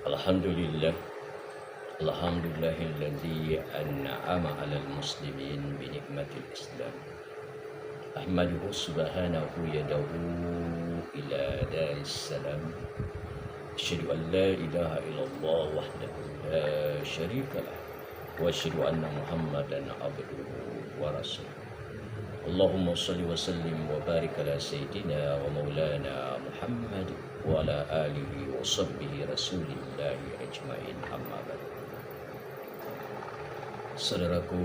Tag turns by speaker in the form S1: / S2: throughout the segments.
S1: Alhamdulillah, Alhamdulillahilladzi an'ama 'alal muslimin bi nikmatil Islam. Ahmaduhu subhanahu yadahu ila daris salam. Asyhadu an la ilaha illallah wahdahu la syarika lah wa asyhadu anna Muhammadan abduhu wa rasuluh. Allahumma shalli wa sallim wa barik ala sayyidina wa maulana Muhammad wa ala alihi wa sahbihi rasulillahi ajmain, amma ba'du. Saudaraku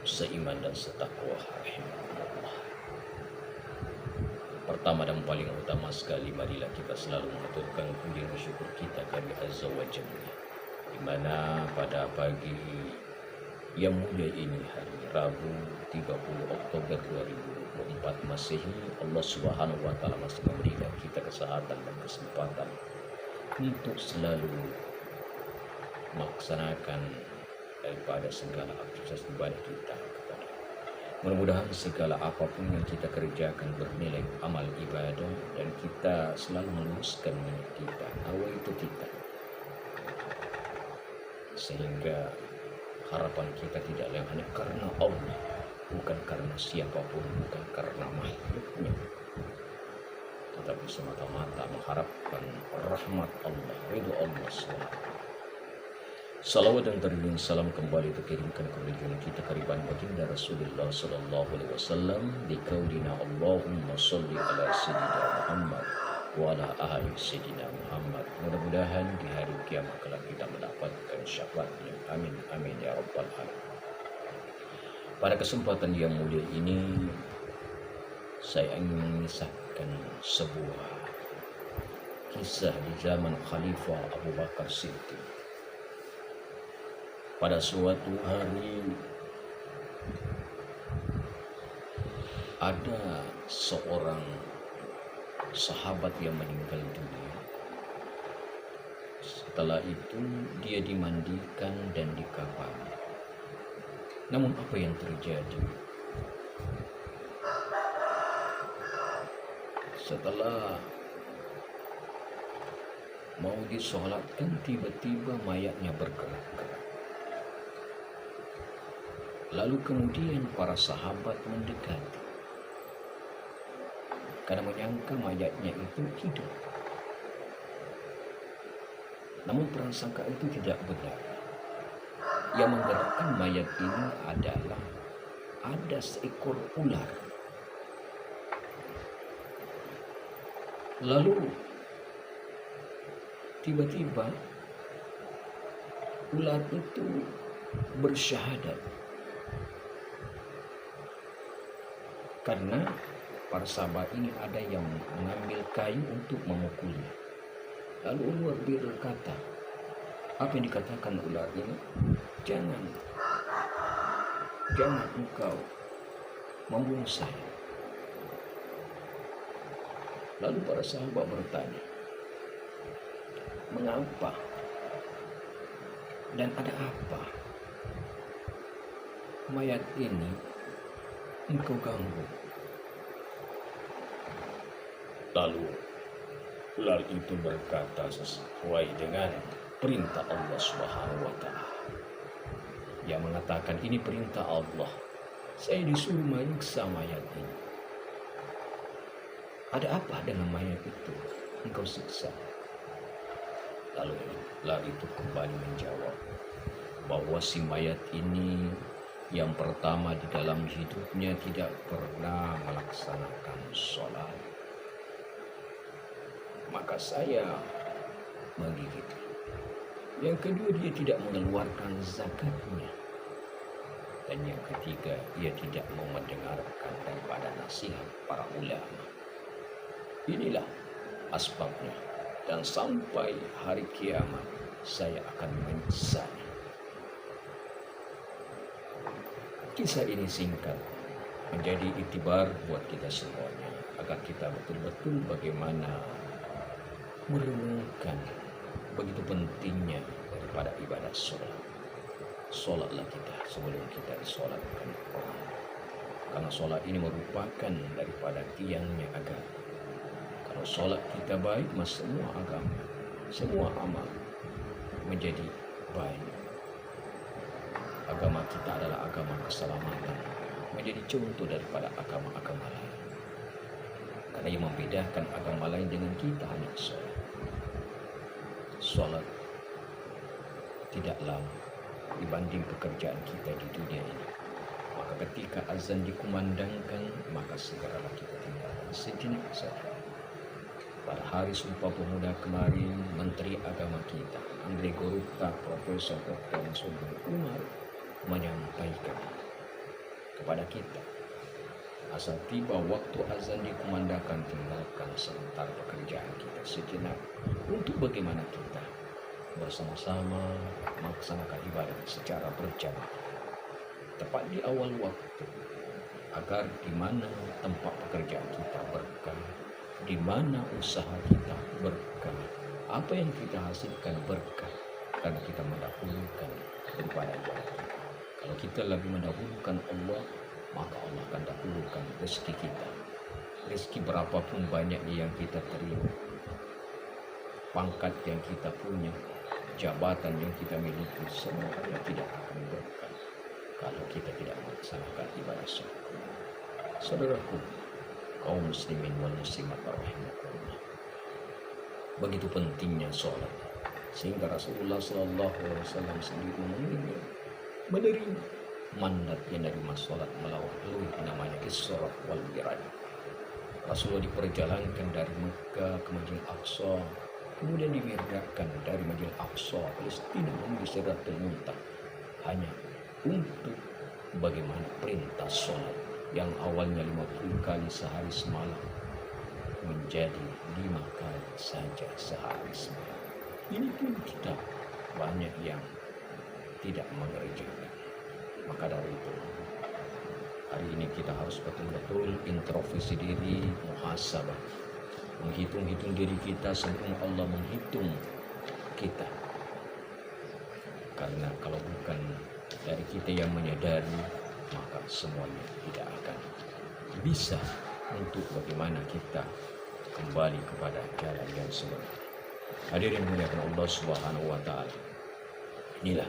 S1: seiman dan setakwa rahimakumullah. Pertama dan paling utama sekali, marilah kita selalu mengaturkan puji dan syukur kita kepada Azza wa Jalla, di mana pada pagi yang mulia ini, hari Rabu 30 Oktober 2024 Masehi, Allah Subhanahu wa taala masih memberikan kita kesehatan dan kesempatan untuk selalu melaksanakan daripada segala aktivitas ibadah kita kepada. Mudah-mudahan segala apapun yang kita kerjakan bernilai amal ibadah dan kita selalu meluruskan niat kita, awal itu kita, sehingga harapan kita tidak lain hanya karena Allah, bukan karena siapapun, bukan karena makhluknya, tetapi semata-mata mengharapkan rahmat Allah, ridho Allah SWT. Salawat dan terjun salam kembali terkirimkan kepada junjungan kita kariban baginda Rasulullah sallallahu alaihi wasallam di qaulina Allahumma shalli ala sayyidina Muhammad wa ala ahli sayyidina Muhammad. Mudah-mudahan di hari kiamat kelak kita mendapatkan syafaatnya. Amin amin ya rabbal alamin. Pada kesempatan yang mulia ini, saya ingin mengisahkan sebuah kisah di zaman Khalifah Abu Bakar Siddiq. Pada suatu hari ada seorang sahabat yang meninggal dunia. Setelah itu dia dimandikan dan dikafani. Namun apa yang terjadi? Setelah mau disolatkan, tiba-tiba mayatnya bergerak-gerak. Lalu kemudian para sahabat mendekati karena menyangka mayatnya itu hidup. Namun prasangka itu tidak benar. Yang menggerakkan mayat ini adalah ada seekor ular. Lalu tiba-tiba ular itu bersyahadat karena para sahabat ini ada yang mengambil kayu untuk memukulnya. Lalu ular berkata, apa yang dikatakan ular ini? Jangan engkau membunuh saya. Lalu para sahabat bertanya, mengapa? Dan ada apa? Mayat ini engkau ganggu. Lalu ular itu berkata sesuai dengan perintah Allah Subhanahu wa taala. Yang mengatakan ini perintah Allah. Saya disuruh menyiksa mayat ini. Ada apa dengan mayat itu? Engkau siksa. Lalu ular itu kembali menjawab bahwa si mayat ini yang pertama di dalam hidupnya tidak pernah melaksanakan sholat, maka saya menggigit. Yang kedua, dia tidak mengeluarkan zakatnya. Dan yang ketiga, dia tidak mau mendengarkan daripada nasihat para ulama. Inilah asbabnya. Dan sampai hari kiamat saya akan menyiksanya. Kisah ini singkat, menjadi iktibar buat kita semuanya, agar kita betul-betul bagaimana merenungkan begitu pentingnya daripada ibadah sholat. Sholatlah kita sebelum kita disolatkan orang. Karena sholat ini merupakan daripada tiangnya agama. Kalau sholat kita baik, mas semua agama semua amal menjadi baik. Agama kita adalah agama keselamatan, menjadi contoh daripada agama-agama lain. Karena yang membedakan agama lain dengan kita hanya sholat. Sholat tidaklah dibanding pekerjaan kita di dunia ini. Maka ketika azan dikumandangkan, maka segeralah kita tinggalkan sejenak saja. Pada hari Sumpah Pemuda kemarin, Menteri Agama kita, Andre Gorutta, Profesor Dr. Sugeng Umar, menyampaikan kepada kita, asal tiba waktu azan dikumandangkan, tinggalkan sebentar pekerjaan kita sejenak untuk bagaimana kita bersama-sama melaksanakan ibadah secara berjamaah tepat di awal waktu, agar di mana tempat pekerjaan kita berkah, di mana usaha kita berkah, apa yang kita hasilkan berkah, karena kita mendahulukan daripada ibadah kita. Kalau kita lebih mendahulukan Allah, maka Allah akan dahulukan rezeki kita. Rezeki berapapun banyaknya yang kita terima, pangkat yang kita punya, jabatan yang kita miliki, semuanya tidak akan berkah kalau kita tidak melaksanakan ibadah sholat. Saudaraku, kaum muslimin wal muslimat rahimakumullah, begitu pentingnya sholat sehingga Rasulullah SAW sendiri menerima mandatnya dari sholat melalui namanya Isra wal Mi'raj. Rasulullah diperjalankan dari Mekah ke Masjidil Aqsa, kemudian dimi'rajkan dari Masjidil Aqsa Palestina menuju Sidratul Muntaha, hanya untuk bagaimana perintah sholat yang awalnya 50 kali sehari semalam menjadi 5 kali saja sehari semalam. Ini pun kita banyak yang tidak mengerjakan. Maka dari itu, hari ini kita harus betul-betul introspeksi diri, muhasabah, menghitung-hitung diri kita sebelum Allah menghitung kita. Karena kalau bukan dari kita yang menyadari, maka semuanya tidak akan bisa untuk bagaimana kita kembali kepada jalan yang sebenar. Hadirin muliakan Allah Subhanahu wa taala. Inilah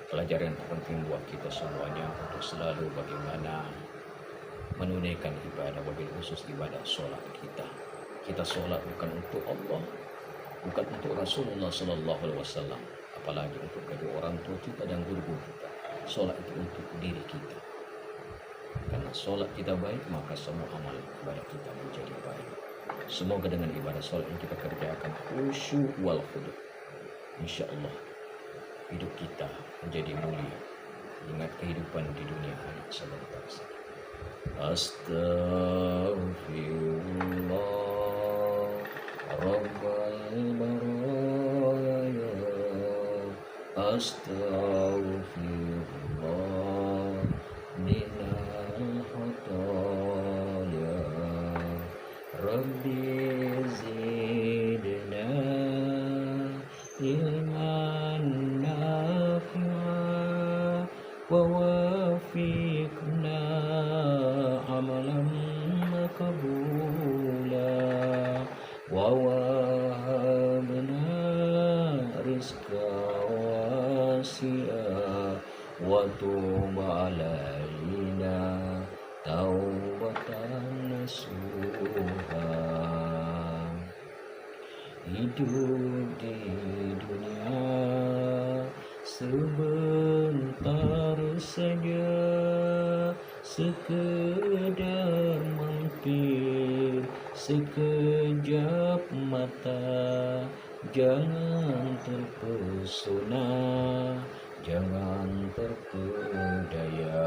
S1: pelajaran penting buat kita semuanya untuk selalu bagaimana menunaikan ibadah, wabil khusus ibadah sholat kita. Kita sholat bukan untuk Allah, bukan untuk Rasulullah Sallallahu Alaihi Wasallam, apalagi untuk kedua orang tua kita dan guru-guru kita. Sholat itu untuk diri kita. Karena sholat kita baik, maka semua amal ibadah kita menjadi baik. Semoga dengan ibadah sholat yang kita kerjakan khusyuk wal khudu', insya Allah hidup kita menjadi mulia. Ingat kehidupan di dunia hanya sebentar saja. Astaghfirullah Rabbal baraya, astaghfirullah minal khataya, Rabbi zidna ilman nafi'a wa wafiqna amalan makbula wa wahabna rizqa wasi'a wa tub alaina taubatan nasuha. Hidup di dunia sebentar saja, sekedar mampir sekejap mata. Jangan terpesona, jangan terpedaya.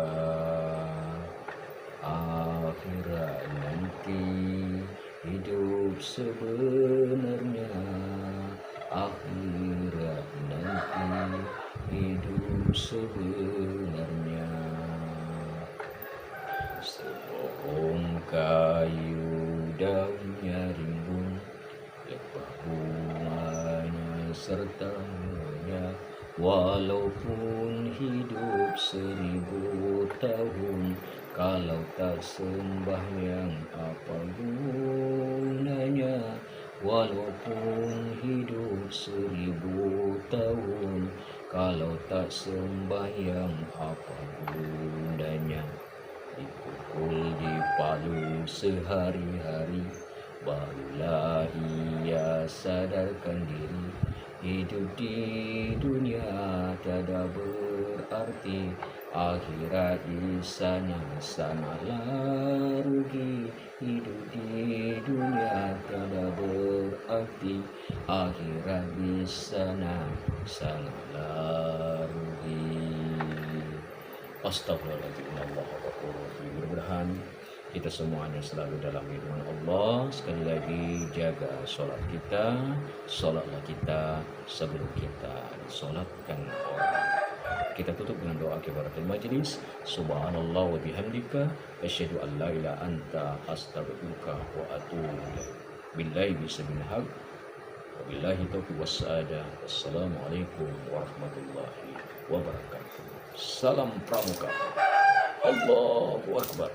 S1: Akhirat nanti hidup sebenarnya, akhirat nanti hidup sebenarnya. Sepohon kayu daunnya rimbun, lebah bunganya serta mulia, walaupun hidup 1000 tahun, kalau tak sembahyang apa gunanya? Walaupun hidup 1000 tahun. Kalau tak sembahyang apa gunanya? Dipukul dipalu sehari-hari, barulah ia sadarkan diri. Hidup di dunia tiada berarti, akhirat di sana sangatlah rugi. Hidup di dunia tiada berarti, akhirat di sana sangatlah rugi. Astagfirullahaladzim, Allah Ghafurur Rahim. Mudah-mudahan kita semuanya selalu dalam lindungan Allah. Sekali lagi jaga sholat kita, sholatlah kita sebelum kita disolatkan orang. Kita tutup dengan doa kifaratul majlis. Subhanallah wa bihamdika asyhadu an la ilaha anta astaghfiruka wa atubu ilaik. Billahi bismil haq. Wabillahi taufiq wassadah. Wassalamualaikum warahmatullahi wabarakatuh. Salam Pramuka. Allahu Akbar.